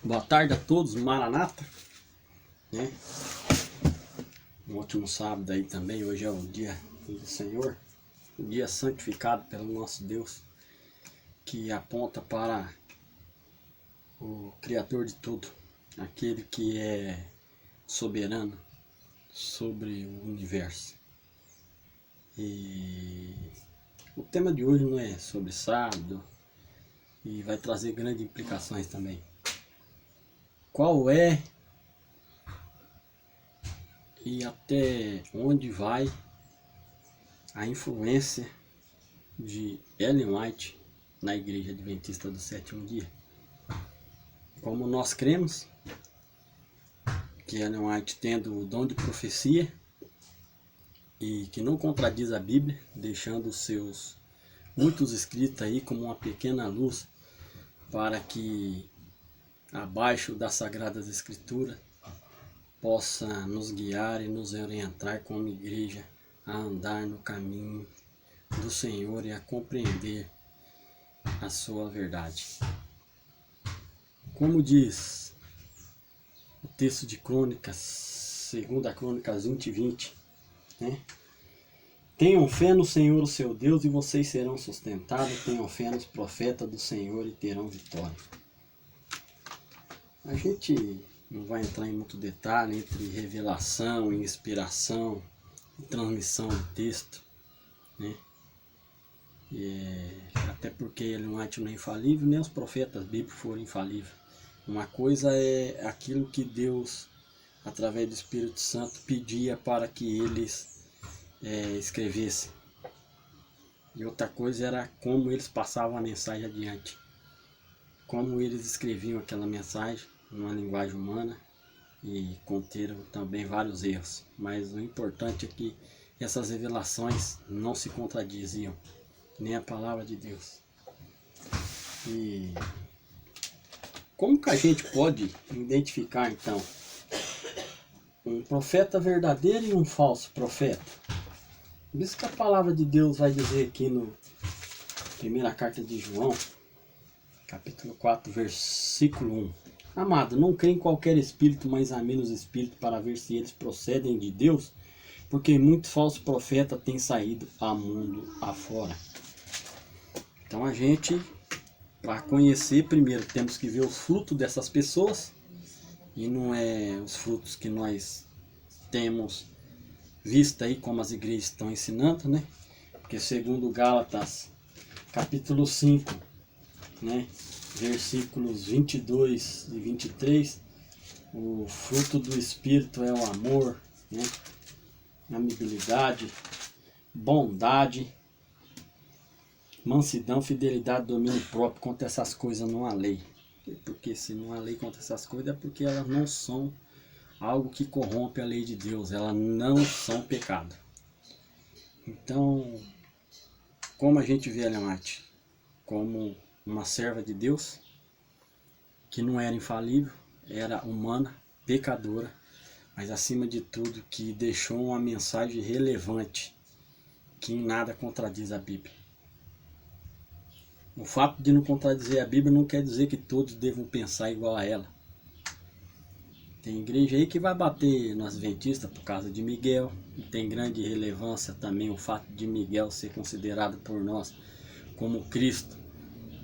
Boa tarde a todos, Maranata, né? Um ótimo sábado aí também. Hoje é o dia do Senhor, o dia santificado pelo nosso Deus, que aponta para o Criador de tudo, aquele que é soberano sobre o universo. E o tema de hoje não é sobre sábado e vai trazer grandes implicações também. Qual é e até onde vai a influência de Ellen White na Igreja Adventista do Sétimo Dia? Como nós cremos que Ellen White, tendo o dom de profecia e que não contradiz a Bíblia, deixando os seus muitos escritos aí como uma pequena luz para que abaixo das Sagradas Escrituras possa nos guiar e nos orientar como igreja a andar no caminho do Senhor e a compreender a sua verdade. Como diz o texto de Crônicas, 2 Crônicas 20:20, né? Tenham fé no Senhor, o seu Deus, e vocês serão sustentados. Tenham fé nos profetas do Senhor e terão vitória. A gente não vai entrar em muito detalhe entre revelação, inspiração e transmissão do texto, né? Até porque Ellen White não é infalível, nem os profetas bíblicos foram infalíveis. Uma coisa é aquilo que Deus, através do Espírito Santo, pedia para que eles escrevessem. E outra coisa era como eles passavam a mensagem adiante. Como eles escreviam aquela mensagem numa linguagem humana e conteram também vários erros. Mas o importante é que essas revelações não se contradiziam, nem a palavra de Deus. E como que a gente pode identificar então um profeta verdadeiro e um falso profeta? Isso que a palavra de Deus vai dizer aqui no primeira carta de João, capítulo 4, versículo 1. Amado, não crê em qualquer espírito, mas a menos espírito, para ver se eles procedem de Deus, porque muitos falsos profetas têm saído a mundo afora. Então a gente, para conhecer, primeiro temos que ver os frutos dessas pessoas, e não é os frutos que nós temos visto aí como as igrejas estão ensinando, né? Porque segundo Gálatas, capítulo 5, né? Versículos 22 e 23, o fruto do Espírito é o amor, né? Amabilidade, bondade, mansidão, fidelidade, domínio próprio. Contra essas coisas não há lei. Porque se não há lei contra essas coisas é porque elas não são algo que corrompe a lei de Deus, elas não são pecado. Então, como a gente vê Ellen White? Como uma serva de Deus, que não era infalível, era humana, pecadora, mas acima de tudo que deixou uma mensagem relevante, que em nada contradiz a Bíblia. O fato de não contradizer a Bíblia não quer dizer que todos devam pensar igual a ela. Tem igreja aí que vai bater no Adventista por causa de Miguel, e tem grande relevância também o fato de Miguel ser considerado por nós como Cristo,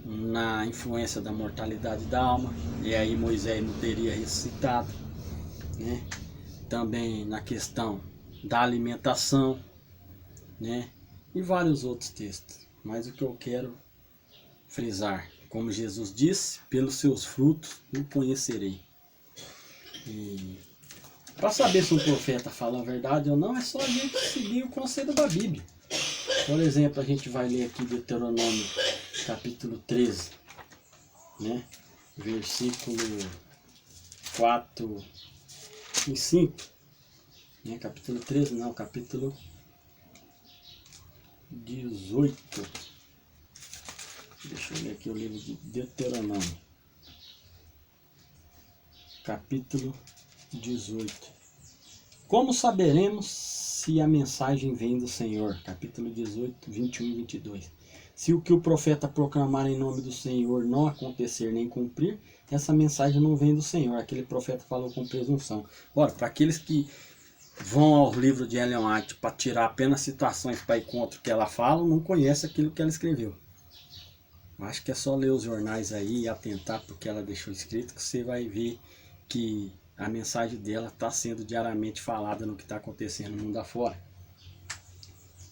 na influência da mortalidade da alma, e aí Moisés não teria ressuscitado, né? Também na questão da alimentação, né? E vários outros textos. Mas o que eu quero frisar, como Jesus disse, pelos seus frutos o conhecerei. E para saber se um profeta fala a verdade ou não, é só a gente seguir o conselho da Bíblia. Por exemplo, a gente vai ler aqui Deuteronômio capítulo 13, né? Versículo 4 e 5, né? Capítulo 13 não, capítulo 18. Deixa eu ler aqui o livro de Deuteronômio, capítulo 18. Como saberemos se a mensagem vem do Senhor? Capítulo 18, 21 e 22. Se o que o profeta proclamar em nome do Senhor não acontecer nem cumprir, essa mensagem não vem do Senhor. Aquele profeta falou com presunção. Ora, para aqueles que vão ao livro de Ellen White para tirar apenas citações para ir contra o que ela fala, não conhece aquilo que ela escreveu. Acho que é só ler os jornais aí e atentar porque ela deixou escrito, que você vai ver que a mensagem dela está sendo diariamente falada no que está acontecendo no mundo afora,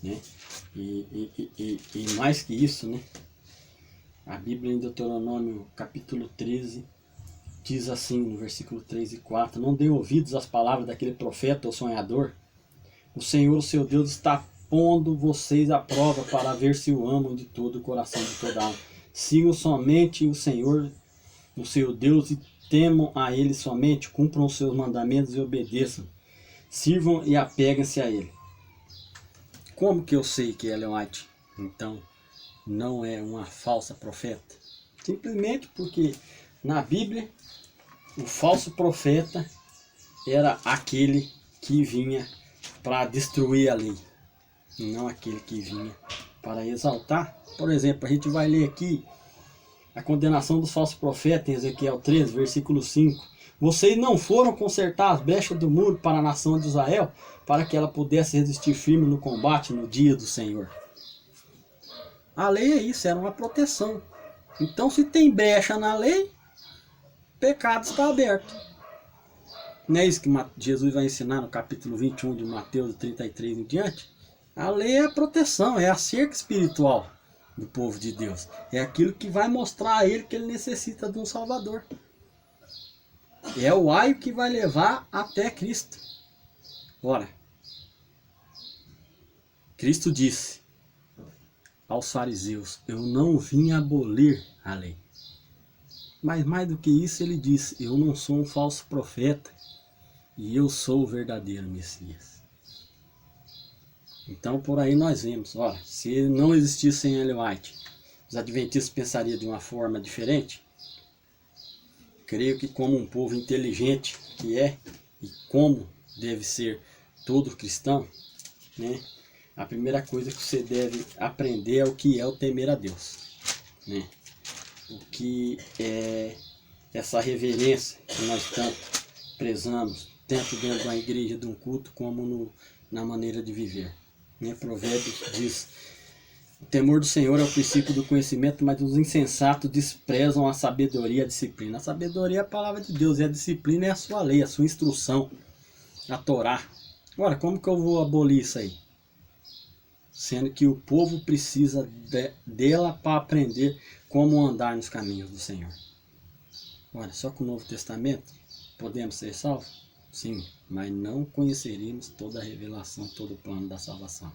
né? E mais que isso, né? A Bíblia em Deuteronômio capítulo 13 diz assim, no versículo 3 e 4, não dê ouvidos às palavras daquele profeta ou sonhador. O Senhor, o seu Deus, está pondo vocês à prova para ver se o amam de todo o coração, de toda a alma. Sigam somente o Senhor, o seu Deus, e temam a Ele somente, cumpram os seus mandamentos e obedeçam. Sirvam e apeguem-se a Ele. Como que eu sei que Ellen White, então, não é uma falsa profeta? Simplesmente porque na Bíblia o falso profeta era aquele que vinha para destruir a lei, e não aquele que vinha para exaltar. Por exemplo, a gente vai ler aqui a condenação dos falsos profetas em Ezequiel 13, versículo 5. Vocês não foram consertar as brechas do muro para a nação de Israel, para que ela pudesse resistir firme no combate no dia do Senhor. A lei é isso, era uma proteção. Então, se tem brecha na lei, pecado está aberto. Não é isso que Jesus vai ensinar no capítulo 21 de Mateus 33 em diante? A lei é a proteção, é a cerca espiritual do povo de Deus. É aquilo que vai mostrar a ele que ele necessita de um Salvador. É o aio que vai levar até Cristo. Ora, Cristo disse aos fariseus, eu não vim abolir a lei. Mas mais do que isso ele disse, eu não sou um falso profeta e eu sou o verdadeiro Messias. Então por aí nós vemos, olha, se não existisse Ellen White, os adventistas pensariam de uma forma diferente? Creio que como um povo inteligente que é, e como deve ser todo cristão, né? A primeira coisa que você deve aprender é o que é o temer a Deus, né? O que é essa reverência que nós tanto prezamos, tanto dentro de uma igreja, de um culto, como na maneira de viver. Né? Provérbios diz, o temor do Senhor é o princípio do conhecimento, mas os insensatos desprezam a sabedoria e a disciplina. A sabedoria é a palavra de Deus, e a disciplina é a sua lei, a sua instrução, a Torá. Ora, como que eu vou abolir isso aí? Sendo que o povo precisa dela para aprender como andar nos caminhos do Senhor. Olha, só com o Novo Testamento podemos ser salvos? Sim, mas não conheceríamos toda a revelação, todo o plano da salvação.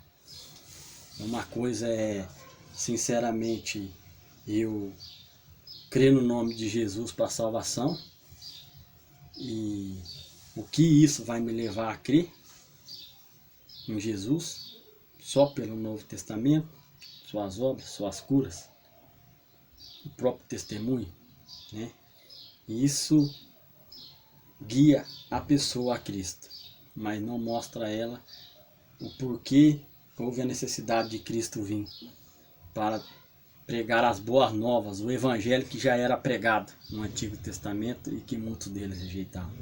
Uma coisa é, sinceramente, eu crer no nome de Jesus para a salvação, e o que isso vai me levar a crer em Jesus, só pelo Novo Testamento, suas obras, suas curas, o próprio testemunho, né? Isso guia a pessoa a Cristo, mas não mostra a ela o porquê houve a necessidade de Cristo vir para pregar as boas novas, o evangelho que já era pregado no Antigo Testamento e que muitos deles rejeitavam.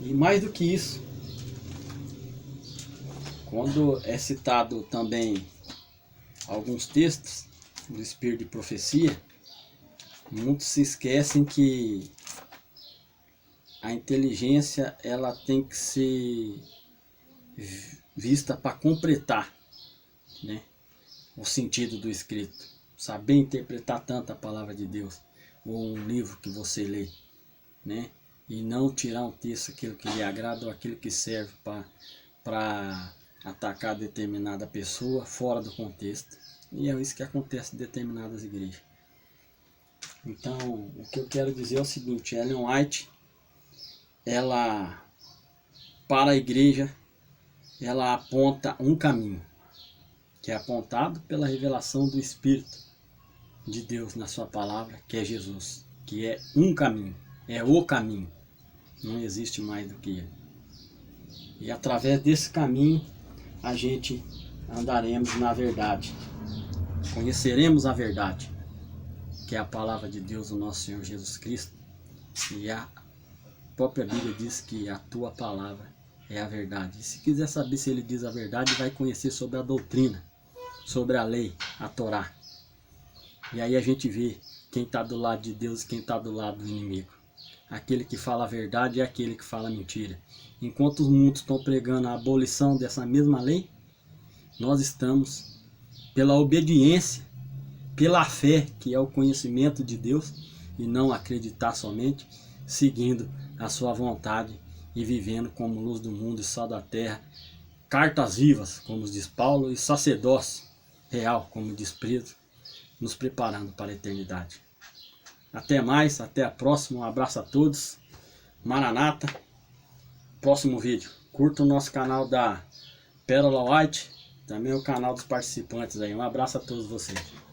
E mais do que isso, quando é citado também alguns textos do Espírito de Profecia, muitos se esquecem que a inteligência ela tem que ser vista para completar, né, o sentido do escrito. Saber interpretar tanto a palavra de Deus, ou um livro que você lê, né, e não tirar um texto aquilo que lhe agrada ou aquilo que serve para atacar determinada pessoa fora do contexto. E é isso que acontece em determinadas igrejas. Então, o que eu quero dizer é o seguinte, Ellen White, ela, para a igreja, ela aponta um caminho, que é apontado pela revelação do Espírito de Deus na sua palavra, que é Jesus, que é um caminho, é o caminho, não existe mais do que ele. E através desse caminho, a gente andaremos na verdade, conheceremos a verdade, que é a palavra de Deus, o nosso Senhor Jesus Cristo. E a própria Bíblia diz que a tua palavra é a verdade. E se quiser saber se ele diz a verdade, vai conhecer sobre a doutrina, sobre a lei, a Torá. E aí a gente vê quem está do lado de Deus e quem está do lado do inimigo. Aquele que fala a verdade é aquele que fala a mentira. Enquanto os muitos estão pregando a abolição dessa mesma lei, nós estamos, pela obediência, pela fé, que é o conhecimento de Deus, e não acreditar somente, seguindo a sua vontade e vivendo como luz do mundo e sal da terra, cartas vivas, como diz Paulo, e sacerdócio real, como diz Pedro, nos preparando para a eternidade. Até mais, até a próxima, um abraço a todos, Maranata, próximo vídeo. Curta o nosso canal da Pérola White, também o canal dos participantes aí. Um abraço a todos vocês.